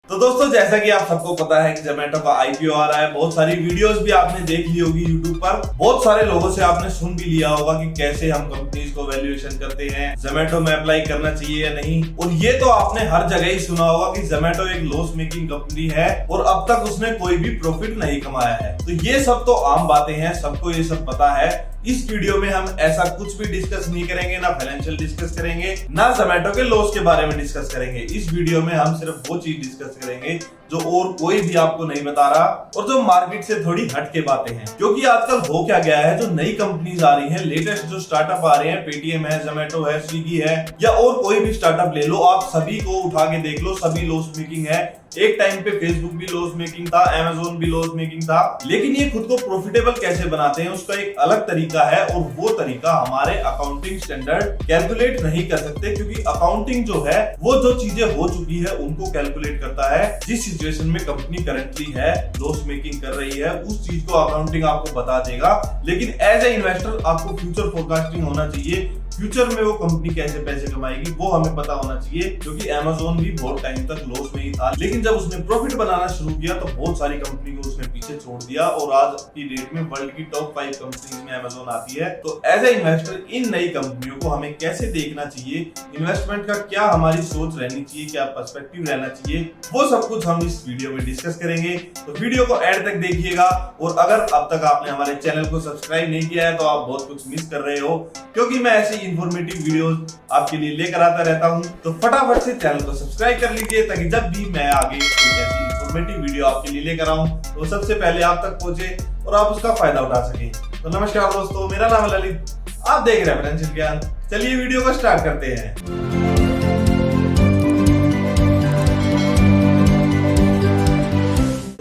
तो दोस्तों जैसा कि आप सबको पता है कि जोमेटो का आईपीओ आ रहा है। बहुत सारी वीडियोस भी आपने देख ली होगी यूट्यूब पर। बहुत सारे लोगों से आपने सुन भी लिया होगा कि कैसे हम कंपनीज को वैल्यूएशन करते हैं, जोमेटो में अप्लाई करना चाहिए या नहीं। और ये तो आपने हर जगह ही सुना होगा कि जोमेटो एक लॉस मेकिंग कंपनी है और अब तक उसने कोई भी प्रॉफिट नहीं कमाया है। तो ये सब तो आम बातें हैं, सबको ये सब पता है। इस वीडियो में हम ऐसा कुछ भी डिस्कस नहीं करेंगे, ना फाइनेंशियल डिस्कस करेंगे, ना जोमेटो के लॉस के बारे में डिस्कस करेंगे। इस वीडियो में हम सिर्फ वो चीज डिस्कस करेंगे जो और कोई भी आपको नहीं बता रहा और जो मार्केट से थोड़ी हट के बातें हैं। क्योंकि आजकल हो क्या गया है, जो नई कंपनीज आ रही हैं, लेटेस्ट जो स्टार्टअप आ रहे हैं, पेटीएम है, जोमेटो है, स्विगी है या और कोई भी स्टार्टअप ले लो, आप सभी को उठा के देख लो, सभी लॉस मेकिंग है। एक टाइम पे फेसबुक भी लॉस मेकिंग था, अमेज़न भी लॉस मेकिंग था, लेकिन ये खुद को प्रॉफिटेबल कैसे बनाते हैं उसका एक अलग तरीका है और वो तरीका हमारे अकाउंटिंग स्टैंडर्ड कैलकुलेट नहीं कर सकते। क्योंकि अकाउंटिंग जो है वो जो चीजें हो चुकी है उनको कैलकुलेट करता है। जिस सिचुएशन में कंपनी करंटली है, लॉस मेकिंग कर रही है, उस चीज को अकाउंटिंग आपको बता देगा। लेकिन एज ए इन्वेस्टर आपको फ्यूचर फोरकास्टिंग होना चाहिए। फ्यूचर में वो कंपनी कैसे पैसे कमाएगी वो हमें पता होना चाहिए। क्योंकि अमेज़न भी बहुत टाइम तक लॉस में ही था, लेकिन जब उसने प्रॉफिट बनाना शुरू किया तो बहुत सारी कंपनी को उसने पीछे छोड़ दिया और आज की डेट में वर्ल्ड की टॉप 5 कंपनीज में अमेज़न आती है। तो एज ए इन्वेस्टर इन नई कंपनियों को हमें कैसे देखना चाहिए, इन्वेस्टमेंट का क्या हमारी सोच रहनी चाहिए, क्या पर्सपेक्टिव रहना चाहिए, वो सब कुछ हम इस वीडियो में डिस्कस करेंगे। तो वीडियो को एंड तक देखिएगा। और अगर अब तक आपने हमारे चैनल को सब्सक्राइब नहीं किया है तो आप बहुत कुछ मिस कर रहे हो, क्योंकि मैं ऐसे इंफॉर्मेटिव वीडियोस आपके लिए लेकर आता रहता हूं। तो फटाफट से चैनल को सब्सक्राइब कर लीजिए ताकि जब भी मैं आगे कोई ऐसी इंफॉर्मेटिव वीडियो आपके लिए लेकर आऊं तो सबसे पहले आप तक पहुंचे और आप उसका फायदा उठा सकें। तो नमस्कार दोस्तों, मेरा नाम है ललित, आप देख रहे हैं फाइनेंशियल ज्ञान। चलिए वीडियो को स्टार्ट करते हैं।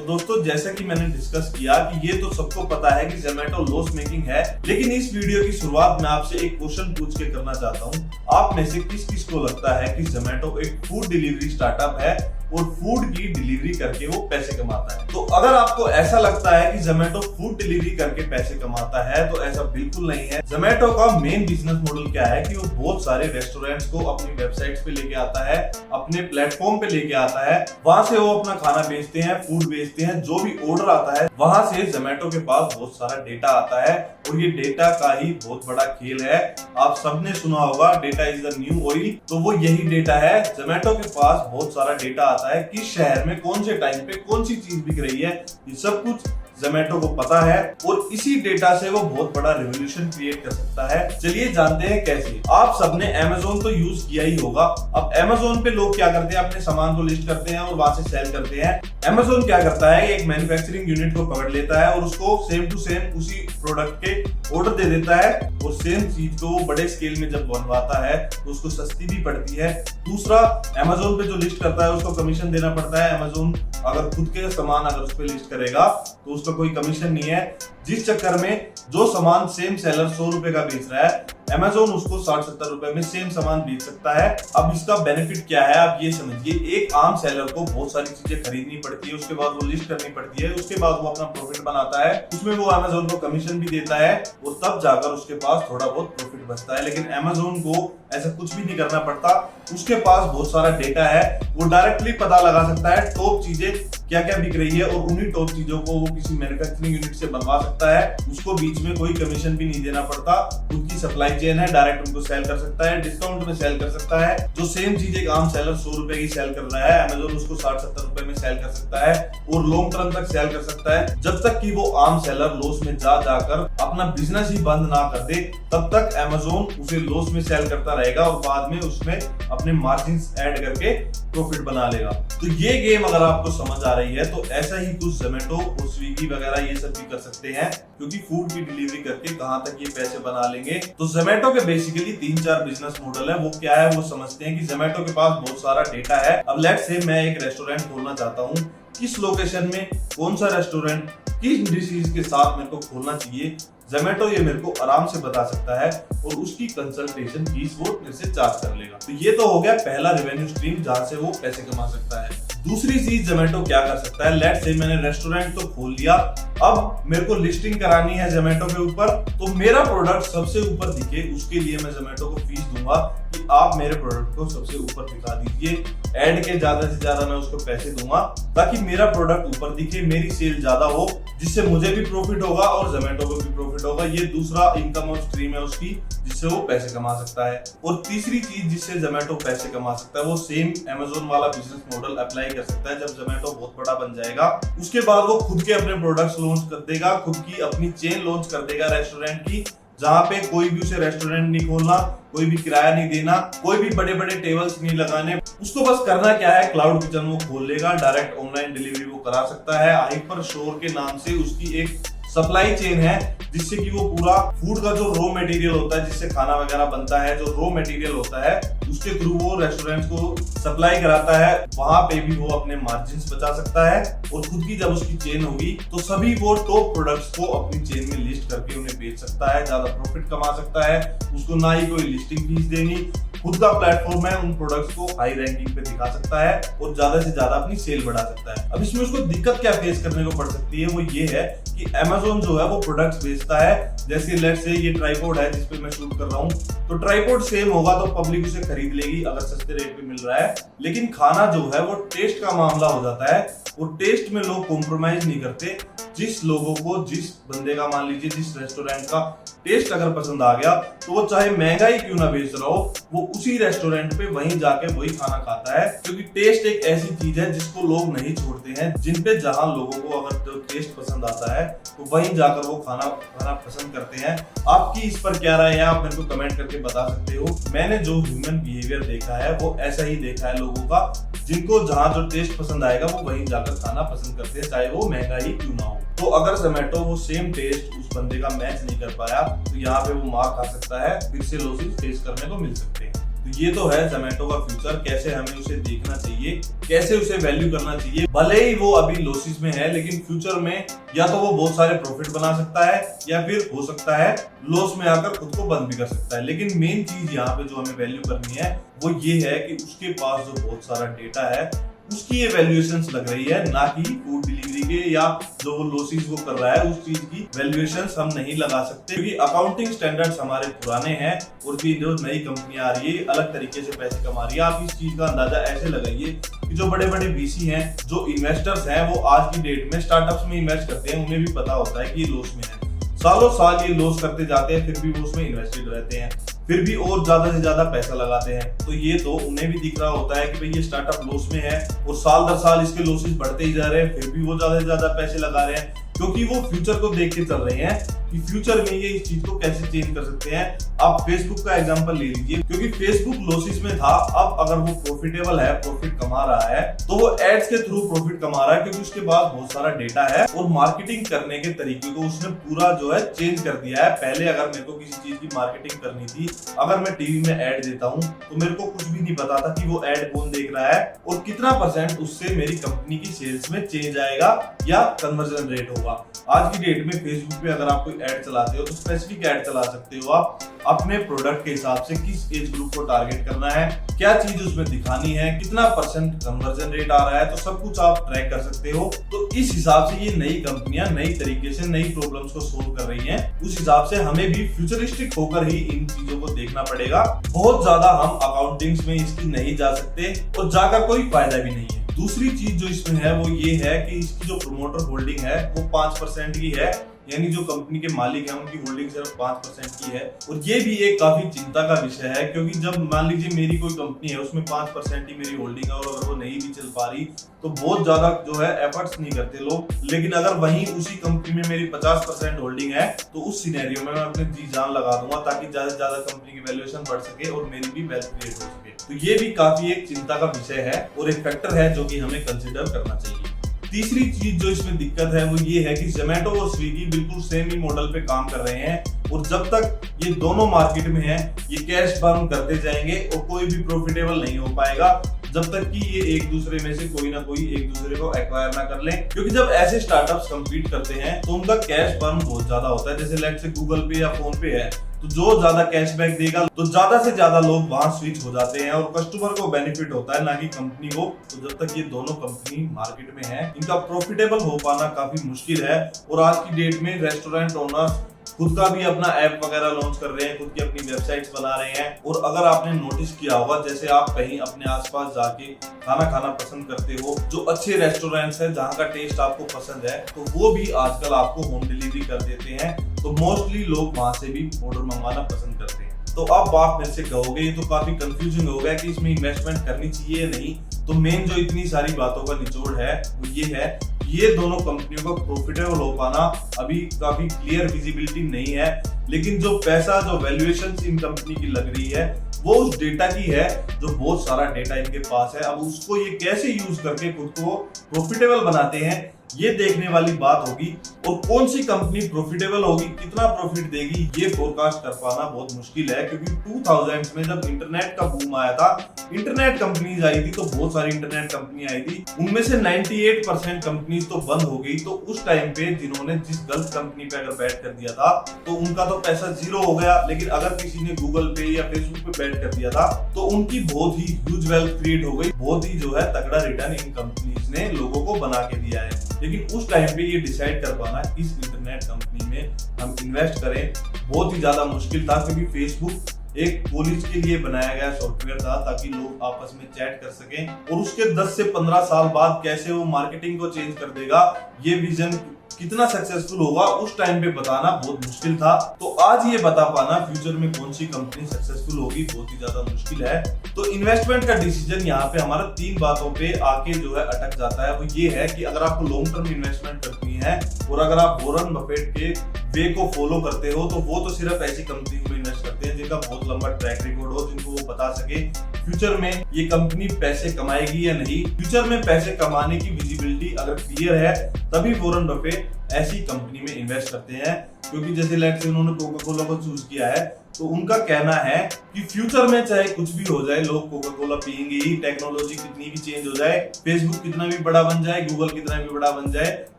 दोस्तों जैसा कि मैंने डिस्कस किया कि ये तो सबको पता है कि जोमेटो लॉस मेकिंग है, लेकिन इस वीडियो की शुरुआत में आपसे एक क्वेश्चन पूछ के करना चाहता हूँ। आप में से किस किस को लगता है कि जोमेटो एक फूड डिलीवरी स्टार्टअप है और फूड की डिलीवरी करके वो पैसे कमाता है? तो अगर आपको ऐसा लगता है कि जोमेटो फूड डिलीवरी करके पैसे कमाता है तो ऐसा बिल्कुल नहीं है। जोमेटो का मेन बिजनेस मॉडल क्या है कि वो बहुत सारे रेस्टोरेंट्स को अपनी वेबसाइट्स पे लेके आता है, अपने प्लेटफॉर्म पे लेके आता है, वहां से वो अपना खाना बेचते हैं, फूड बेचते हैं। जो भी ऑर्डर आता है वहां से जोमेटो के पास बहुत सारा डेटा आता है और ये डेटा का ही बहुत बड़ा खेल है। आप सबने सुना होगा data is the new oil, तो वो यही डेटा है। जोमेटो के पास बहुत सारा डेटा आता है कि शहर में कौन से टाइम पे कौन सी चीज बिक रही है, ये सब कुछ जोमेटो को पता है और इसी डेटा से वो बहुत बड़ा रेवोल्यूशन क्रिएट कर सकता है। चलिए जानते हैं कैसे। आप सबने अमेज़न तो यूज किया ही होगा। अब अमेज़न पे लोग क्या करते हैं, अपने सामान को लिस्ट करते हैं और वहां से सेल करते हैं। अमेज़न क्या करता है, एक मैन्युफैक्चरिंग यूनिट को पकड़ लेता है और उसको सेम टू सेम उसी प्रोडक्ट के ऑर्डर दे देता है और सेम चीज को बड़े स्केल में जब बनवाता है तो उसको सस्ती भी पड़ती है। दूसरा, अमेज़न पे जो लिस्ट करता है उसको कमीशन देना पड़ता है। अमेज़न अगर खुद के सामान अगर उस पे लिस्ट करेगा तो उसका कोई कमीशन नहीं है, जिस चक्कर में जो सामान सेम सेलर 100 रुपए का बेच रहा है, अमेज़न उसको 60-70 रुपए में सेम सामान बेच सकता है। अब इसका बेनिफिट क्या है आप ये समझिए। एक आम सेलर को बहुत सारी चीजें खरीदनी पड़ती है, उसके बाद वो लिस्ट करनी पड़ती है, उसके बाद वो अपना प्रॉफिट बनाता है, उसमें वो अमेज़न को कमीशन भी देता है और तब जाकर उसके पास थोड़ा बहुत प्रॉफिट बचता है। लेकिन अमेज़न को ऐसा कुछ भी नहीं करना पड़ता, उसके पास बहुत सारा डेटा है, वो डायरेक्टली पता लगा सकता है टॉप चीजें क्या क्या बिक रही है और उन्हीं टॉप चीजों को वो किसी मैन्युफैक्चरिंग यूनिट से बनवा सकता है। उसको बीच में कोई कमीशन भी नहीं देना पड़ता, उनकी सप्लाई चेन है, डायरेक्ट उनको सेल कर सकता है, डिस्काउंट में सेल कर सकता है। जो सेम चीज एक आम सेलर 100 रुपए की सेल कर रहा है, अमेज़न उसको 60-70 रुपए में सेल कर सकता है और लॉन्ग टर्म तक सेल कर सकता है। जब तक कि वो आम सेलर लॉस में जाकर अपना बिजनेस ही बंद ना कर दे, तब तक अमेज़न उसे लॉस में सेल करता रहेगा और बाद में उसमें अपने मार्जिन्स ऐड करके प्रॉफिट बना लेगा। तो ये गेम अगर आपको समझ आ रही है तो ऐसा ही कुछ जोमेटो और स्विगी वगैरह ये सब भी कर सकते हैं, क्योंकि फूड की डिलीवरी करके कहां तक ये पैसे बना लेंगे। तो जोमेटो के बेसिकली 3-4 बिजनेस मॉडल है। वो क्या है वो समझते हैं कि जोमेटो के पास बहुत सारा डेटा है। अब लेट्स से मैं एक रेस्टोरेंट खोलना चाहता हूँ, किस लोकेशन में कौन सा रेस्टोरेंट किस डिशेज के साथ मेरे को खोलना चाहिए, जोमेटो ये मेरे को आराम से बता सकता है और उसकी कंसल्टेशन फीस वो मेरे से चार्ज कर लेगा। तो ये तो हो गया पहला रेवेन्यू स्ट्रीम जहां से वो पैसे कमा सकता है। दूसरी चीज जोमेटो क्या कर सकता है, लेट्स से मैंने रेस्टोरेंट तो खोल लिया, अब मेरे को लिस्टिंग करानी है जोमेटो के ऊपर, तो मेरा प्रोडक्ट सबसे ऊपर दिखे उसके लिए मैं जोमेटो को फीस दूंगा कि आप मेरे प्रोडक्ट को सबसे ऊपर दिखा दीजिए। ऐड के ज्यादा से ज्यादा मैं उसको पैसे दूंगा ताकि मेरा प्रोडक्ट ऊपर दिखे, मेरी सेल ज्यादा हो, जिससे मुझे भी प्रॉफिट होगा और जोमेटो को भी प्रॉफिट होगा। ये दूसरा इनकम और स्ट्रीम है उसकी, जिससे वो पैसे कमा सकता है। और तीसरी चीज जिससे जोमेटो पैसे कमा सकता है, वो सेम अमेज़न वाला बिजनेस मॉडल अप्लाई कर सकता है। जब जोमेटो बहुत बड़ा बन जाएगा उसके बाद वो खुद के अपने प्रोडक्ट्स लॉन्च कर देगा, खुद की अपनी चेन लॉन्च कर देगा रेस्टोरेंट की, जहाँ पे कोई भी उसे रेस्टोरेंट नहीं खोलना, कोई भी किराया नहीं देना, कोई भी बड़े बड़े टेबल्स नहीं लगाने। उसको बस करना क्या है, क्लाउड किचन वो खोल लेगा, डायरेक्ट ऑनलाइन डिलीवरी वो करा सकता है। हाइपर स्टोर के नाम से उसकी एक सप्लाई चेन है, जिससे कि वो पूरा फूड का जो रॉ मटेरियल होता है, जिससे खाना वगैरह बनता है, जो रॉ मटेरियल होता है उसके थ्रू वो रेस्टोरेंट्स को सप्लाई कराता है। वहां पे भी वो अपने मार्जिन्स बचा सकता है और खुद की जब उसकी चेन होगी तो सभी वो टॉप प्रोडक्ट्स को अपनी चेन में लिस्ट करके उन्हें बेच सकता है, ज्यादा प्रॉफिट कमा सकता है। उसको ना ही कोई लिस्टिंग फीस देनी, खुद का प्लेटफॉर्म है, उन प्रोडक्ट्स को हाई रैंकिंग पे दिखा सकता है और ज्यादा से ज्यादा अपनी सेल बढ़ा सकता है। अब इसमें उसको दिक्कत क्या फेस करने को पड़ सकती है, वो ये है कि अमेज़न जो है वो प्रोडक्ट्स बेचता है। जैसे लेट्स से ये ट्राइपॉड है जिसपे मैं शूट कर रहा हूँ, तो ट्राइपॉड सेम होगा तो पब्लिक उसे खरीद लेगी अगर सस्ते रेट पे मिल रहा है। लेकिन खाना जो है वो टेस्ट का मामला हो जाता है, और टेस्ट में लोग कॉम्प्रोमाइज नहीं करते। जिस लोगों को, जिस बंदे का, मान लीजिए जिस रेस्टोरेंट का टेस्ट अगर पसंद आ गया, तो वो चाहे महंगा ही क्यों ना बेच रहा हो, वो उसी रेस्टोरेंट पे वहीं जाके वही खाना खाता है। क्योंकि टेस्ट एक ऐसी चीज है जिसको लोग नहीं छोड़ते हैं, जिन पे जहां लोगों को अगर जो टेस्ट पसंद आता है तो वहीं जाकर वो खाना पसंद करते हैं। आपकी इस पर क्या राय है, आप मेरे को कमेंट करके बता सकते हो। मैंने जो ह्यूमन बिहेवियर देखा है वो ऐसा ही देखा है लोगों का, जिनको जहां जो टेस्ट पसंद आएगा वो वहीं जाकर खाना पसंद करते हैं, चाहे वो महंगा ही क्यों ना हो। तो अगर जोमेटो वो सेम टेस्ट उस बंदे का मैच नहीं कर पाया तो यहाँ पे वो मार खा सकता है, फिर से लॉसेस फेस करने को मिल सकते हैं। तो ये तो है जोमेटो का फ्यूचर, कैसे हमें उसे देखना चाहिए, कैसे उसे वैल्यू करना चाहिए। भले ही वो अभी लॉसेस में है, लेकिन फ्यूचर में या तो वो बहुत सारे प्रॉफिट बना सकता है या फिर हो सकता है लॉस में आकर खुद को बंद भी कर सकता है। लेकिन मेन चीज यहाँ पे जो हमें वैल्यू करनी है वो ये है कि उसके पास जो बहुत सारा डेटा है उसकी ये वैल्यूएशंस लग रही है, ना कि फूड डिलीवरी के या जो वो लॉसेस वो कर रहा है उस चीज की वैल्यूएशंस हम नहीं लगा सकते, क्योंकि अकाउंटिंग स्टैंडर्ड्स हमारे पुराने हैं और भी जो नई कंपनियां आ रही है अलग तरीके से पैसे कमा रही है। आप इस चीज का अंदाजा ऐसे लगाइए कि जो बड़े बड़े वीसी हैं, जो इन्वेस्टर्स हैं, वो आज की डेट में स्टार्टअप्स में इन्वेस्ट करते हैं, उन्हें भी पता होता है कि ये लॉस में है, सालों साल ये लॉस करते जाते हैं, फिर भी वो उसमें इन्वेस्टेड रहते हैं, फिर भी और ज्यादा से ज्यादा पैसा लगाते हैं। तो ये तो उन्हें भी दिख रहा होता है कि भाई ये स्टार्टअप लॉस में है और साल दर साल इसके लॉसेस बढ़ते ही जा रहे हैं, फिर भी वो ज्यादा से ज्यादा पैसे लगा रहे हैं, क्योंकि वो फ्यूचर को देख के चल रहे हैं कि फ्यूचर में ये इस चीज को कैसे चेंज कर सकते हैं। आप फेसबुक का एग्जांपल ले लीजिए, क्योंकि फेसबुक लॉसेस में था, अब अगर वो प्रॉफिटेबल है, प्रॉफिट कमा रहा है, तो वो एड्स के थ्रू प्रॉफिट कमा रहा है, क्योंकि उसके पास बहुत सारा डेटा है और मार्केटिंग करने के तरीके को उसने पूरा जो है चेंज कर दिया है। पहले अगर मेरे को किसी चीज की मार्केटिंग करनी थी, अगर मैं टीवी में ऐड देता हूँ तो मेरे को कुछ भी नहीं पता था कि वो ऐड कौन देख रहा है और कितना % उससे मेरी कंपनी की सेल्स में चेंज आएगा या कन्वर्जन रेट होगा। आज की डेट में फेसबुक पे अगर आप कोई ऐड चलाते हो तो स्पेसिफिक ऐड चला सकते हो आप अपने प्रोडक्ट के हिसाब से, किस एज ग्रुप को टारगेट करना है, क्या चीज उसमें दिखानी है, कितना % कन्वर्जन रेट आ रहा है, तो सब कुछ आप ट्रैक कर सकते हो। तो इस हिसाब से ये नई कंपनियां नई तरीके से नई प्रॉब्लम्स को सोल्व कर रही हैं। उस हिसाब से हमें भी फ्यूचरिस्टिक होकर ही इन चीजों को देखना पड़ेगा। बहुत ज्यादा हम अकाउंटिंग्स में इसकी नहीं जा सकते और जाकर कोई फायदा भी नहीं है। दूसरी चीज जो इसमें है वो ये है कि इसकी जो प्रोमोटर होल्डिंग है वो 5% की है, यानी जो कंपनी के मालिक हैं उनकी होल्डिंग सिर्फ 5% की है। और ये भी एक काफी चिंता का विषय है, क्योंकि जब मान लीजिए मेरी कोई कंपनी है उसमें 5% ही मेरी होल्डिंग है और अगर वो नहीं भी चल पा रही तो बहुत ज्यादा जो है एफर्ट्स नहीं करते लोग। लेकिन अगर वहीं उसी कंपनी में मेरी 50% होल्डिंग है तो उस सिनेरियो में मैं अपने जी जान लगा दूंगा ताकि ज्यादा से ज्यादा कंपनी की वैल्यूएशन बढ़ सके और मेरी भी वेल्थ क्रिएट हो सके। तो ये भी काफी एक चिंता का विषय है और एक फैक्टर है जो कि हमें कंसिडर करना चाहिए। तीसरी चीज जो इसमें दिक्कत है वो ये है कि जोमेटो और स्विगी बिल्कुल सेम ही मॉडल पे काम कर रहे हैं और जब तक ये दोनों मार्केट में हैं ये कैश बर्न करते जाएंगे और कोई भी प्रॉफिटेबल नहीं हो पाएगा। जब तक कि ये एक दूसरे में से कोई ना कोई एक दूसरे को एक्वायर ना कर ले, क्योंकि जब ऐसे स्टार्टअप्स कम्पीट करते हैं तो उनका कैश बर्न बहुत ज्यादा होता है। जैसे लेट से गूगल पे या फोन पे है, तो जो ज्यादा कैशबैक देगा तो ज्यादा से ज्यादा लोग वहां स्विच हो जाते हैं और कस्टमर को बेनिफिट होता है, ना कि कंपनी को। तो जब तक ये दोनों कंपनी मार्केट में है, इनका प्रॉफिटेबल हो पाना काफी मुश्किल है। और आज की डेट में रेस्टोरेंट ओनर्स खुद का भी अपना ऐप वगैरह लॉन्च कर रहे हैं, खुद की अपनी वेबसाइट्स बना रहे हैं। और अगर आपने नोटिस किया होगा, जैसे आप कहीं अपने आसपास जाके खाना खाना पसंद करते हो, जो अच्छे रेस्टोरेंट्स हैं जहाँ का टेस्ट आपको पसंद है, तो वो भी आजकल आपको होम डिलीवरी कर देते हैं। तो मोस्टली लोग वहां से भी ऑर्डर मंगवाना पसंद करते हैं। तो अब आप मेरे से कहोगे ये तो काफी कंफ्यूजिंग हो गया कि इसमें इन्वेस्टमेंट करनी चाहिए या नहीं। तो मेन जो इतनी सारी बातों का निचोड़ है वो ये है कि ये दोनों कंपनियों का प्रॉफिटेबल हो पाना अभी काफी क्लियर विजिबिलिटी नहीं है। लेकिन जो पैसा, जो वैल्यूएशन इन कंपनी की लग रही है, वो उस डेटा की है जो बहुत सारा डेटा इनके पास है। अब उसको ये कैसे यूज करके खुद को प्रॉफिटेबल बनाते हैं, ये देखने वाली बात होगी। और कौन सी कंपनी प्रॉफिटेबल होगी, कितना प्रॉफिट देगी, ये फोरकास्ट कर पाना बहुत मुश्किल है। क्योंकि 2000 में जब इंटरनेट का बूम आया था, इंटरनेट कंपनीज आई थी, तो बहुत सारी इंटरनेट कंपनी आई थी, उनमें से 98% कंपनीज तो बंद हो गई। तो उस टाइम पे जिन्होंने जिस गलत कंपनी पे अगर बैट कर दिया था, तो उनका तो पैसा जीरो हो गया। लेकिन अगर किसी ने गूगल पे या फेसबुक पे बैट कर दिया था, तो उनकी बहुत ही ह्यूज वेल्थ क्रिएट हो गई, बहुत ही जो है तगड़ा रिटर्न इन कंपनीज ने लोगों को बना के दिया है। लेकिन उस टाइम पे ये डिसाइड कर पाना किस इंटरनेट कंपनी में हम इन्वेस्ट करें बहुत ही ज्यादा मुश्किल था। क्योंकि फेसबुक एक पुलिस के लिए बनाया गया सॉफ्टवेयर था ताकि लोग आपस में चैट कर सकें। और उसके 10 से 15 साल बाद कैसे वो मार्केटिंग को चेंज कर देगा, ये विजन कितना सक्सेसफुल होगा उस टाइम पे बताना बहुत मुश्किल था। तो आज ये बता पाना फ्यूचर में कौन सी कंपनी सक्सेसफुल होगी बहुत ही ज्यादा मुश्किल है। तो इन्वेस्टमेंट का डिसीजन यहाँ पे हमारा 3 बातों पे आके जो है अटक जाता है। वो ये है कि अगर आपको लॉन्ग टर्म इन्वेस्टमेंट करनी है और अगर आप वॉरेन बफेट के वे को फॉलो करते हो, तो वो तो सिर्फ ऐसी कंपनी में इन्वेस्ट करते हैं जिनका बहुत लंबा ट्रैक रिकॉर्ड हो, जिनको वो बता सके फ्यूचर में ये कंपनी पैसे कमाएगी या नहीं। फ्यूचर में पैसे कमाने की विजिबिलिटी अगर क्लियर है, तभी वॉरेन बफेट ऐसी कंपनी में इन्वेस्ट करते हैं। क्योंकि जैसे लेट से उन्होंने कोका कोला को चूज किया है, तो उनका कहना है कि फ्यूचर में चाहे कुछ भी हो जाए, लोग कोका कोला पियेंगे ही, टेक्नोलॉजी कितनी भी चेंज हो जाए, फेसबुक कितना भी बड़ा बन जाए, गूगल कितना भी बड़ा बन जाए,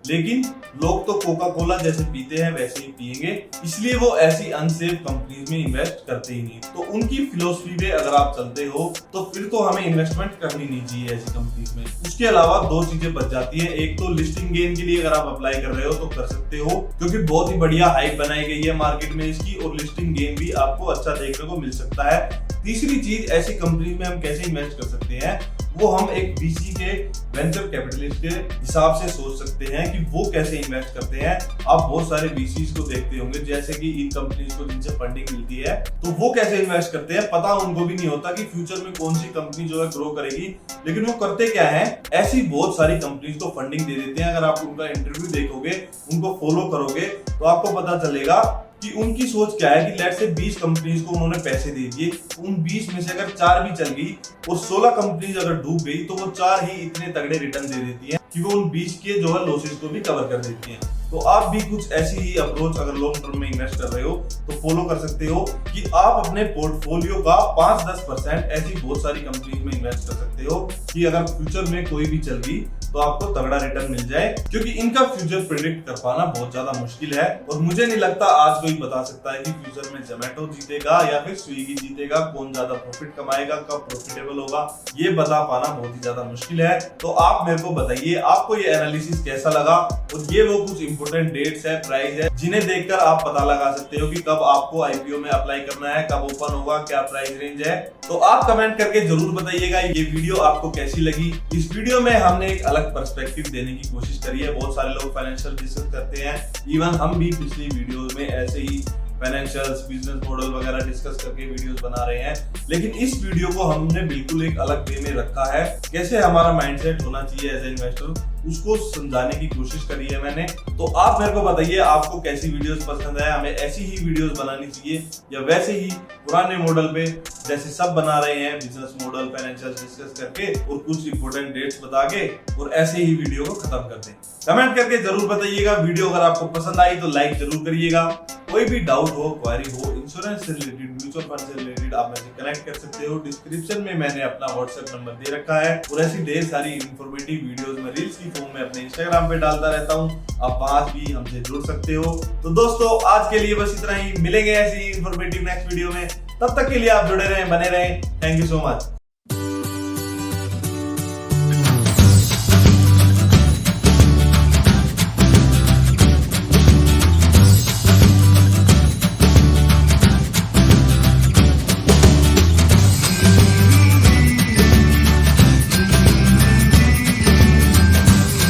लेकिन लोग तो कोका कोला जैसे पीते हैं वैसे ही पियेंगे। इसलिए वो ऐसी अनसेफ कंपनीज में इन्वेस्ट करते ही नहीं। तो उनकी फिलोसफी पे अगर आप चलते हो, तो फिर तो हमें इन्वेस्टमेंट करनी नहीं चाहिए ऐसी कंपनीज में। उसके अलावा 2 चीजें बच जाती है। एक तो लिस्टिंग गेन के लिए अगर आप अप्लाई कर रहे हो तो कर सकते हो, क्योंकि बहुत ही बढ़िया हाइप बनाई गई है मार्केट में इसकी, और लिस्टिंग गेन भी आपको अच्छा देखने को मिल सकता है। तीसरी चीज, ऐसी कंपनी में हम कैसे इन्वेस्ट कर सकते हैं, वो हम एक VC के वेंचर कैपिटलिस्ट के हिसाब से सोच सकते हैं कि वो कैसे इन्वेस्ट करते हैं। आप बहुत सारे VCs को देखते होंगे, जैसे कि इन कंपनीज को जिनसे फंडिंग मिलती है, तो वो कैसे इन्वेस्ट करते हैं, पता उनको भी नहीं होता कि फ्यूचर में कौन सी कंपनी जो है ग्रो करेगी। लेकिन वो करते क्या है, ऐसी बहुत सारी कंपनीज को फंडिंग दे देते हैं। अगर आप उनका इंटरव्यू देखोगे, उनको फॉलो करोगे, तो आपको पता चलेगा कि उनकी सोच क्या है कि लेट से 20 कंपनीज को उन्होंने पैसे दे दिए, उन 20 में से अगर 4 भी चल गई और 16 कंपनीज अगर डूब गई, तो वो 4 ही इतने तगड़े रिटर्न दे देती हैं कि वो उन 20 के जो है लॉसेस को भी कवर कर देती हैं। तो आप भी कुछ ऐसी ही अप्रोच अगर लॉन्ग टर्म में इन्वेस्ट कर रहे हो तो फॉलो कर सकते हो कि आप अपने पोर्टफोलियो का 5-10% ऐसी बहुत सारी कंपनीज में इन्वेस्ट कर सकते हो कि अगर फ्यूचर में कोई भी चल गई तो आपको तगड़ा रिटर्न मिल जाए। क्योंकि इनका फ्यूचर प्रेडिक्ट कर पाना बहुत ज्यादा मुश्किल है, और मुझे नहीं लगता आज कोई बता सकता है कि फ्यूचर में जोमेटो जीतेगा या फिर स्विगी जीतेगा, कौन ज्यादा प्रॉफिट कमाएगा, कब प्रॉफिटेबल होगा, ये बता पाना बहुत ही ज्यादा मुश्किल है। तो आप मेरे को बताइए आपको ये एनालिसिस कैसा लगा, और ये वो कुछ इंपोर्टेंट डेट्स है, प्राइस है, जिन्हें देखकर आप पता लगा सकते हो कि कब आपको IPO में अप्लाई करना है, कब ओपन होगा, क्या प्राइस रेंज है। तो आप कमेंट करके जरूर बताइएगा ये वीडियो आपको कैसी लगी। इस वीडियो में हमने एक अलग पर्सपेक्टिव देने की कोशिश करी है। बहुत सारे लोग फाइनेंशियल डिस्कस करते हैं, इवन हम भी पिछली वीडियोस में ऐसे ही फाइनेंशियल्स, बिजनेस मॉडल वगैरह डिस्कस करके वीडियोस बना रहे हैं। लेकिन इस वीडियो को हमने बिल्कुल एक अलग वे में रखा है, कैसे हमारा माइंडसेट होना चाहिए एज ए इन्वेस्टर, उसको समझाने की कोशिश करी है मैंने। तो आप मेरे को बताइए आपको कैसी वीडियोस पसंद है, हमें ऐसी ही वीडियोस बनानी चाहिए या वैसे ही पुराने मॉडल पे जैसे सब बना रहे हैं, बिजनेस मॉडल फाइनेंशियल डिस्कस करके और कुछ इंपॉर्टेंट डेट्स बता के और ऐसे ही वीडियो को खत्म कर दें। कमेंट करके जरूर बताइएगा। वीडियो अगर आपको पसंद आई तो लाइक जरूर करिएगा। कोई भी डाउट हो, क्वेरी हो, इंश्योरेंस से रिलेटेड, म्यूचुअल फंड से रिलेटेड, आप मुझे कनेक्ट कर सकते हो। डिस्क्रिप्शन में मैंने अपना व्हाट्सएप नंबर दे रखा है और ऐसी ढेर सारी इंफॉर्मेटिव वीडियोस में रील्स की फॉर्म में अपने इंस्टाग्राम पे डालता रहता हूँ, आप वहां भी हमसे जुड़ सकते हो। तो दोस्तों आज के लिए बस इतना ही, मिलेंगे ऐसी इंफॉर्मेटिव नेक्स्ट वीडियो में। तब तक के लिए आप जुड़े रहें, बने रहें। Thank you so much.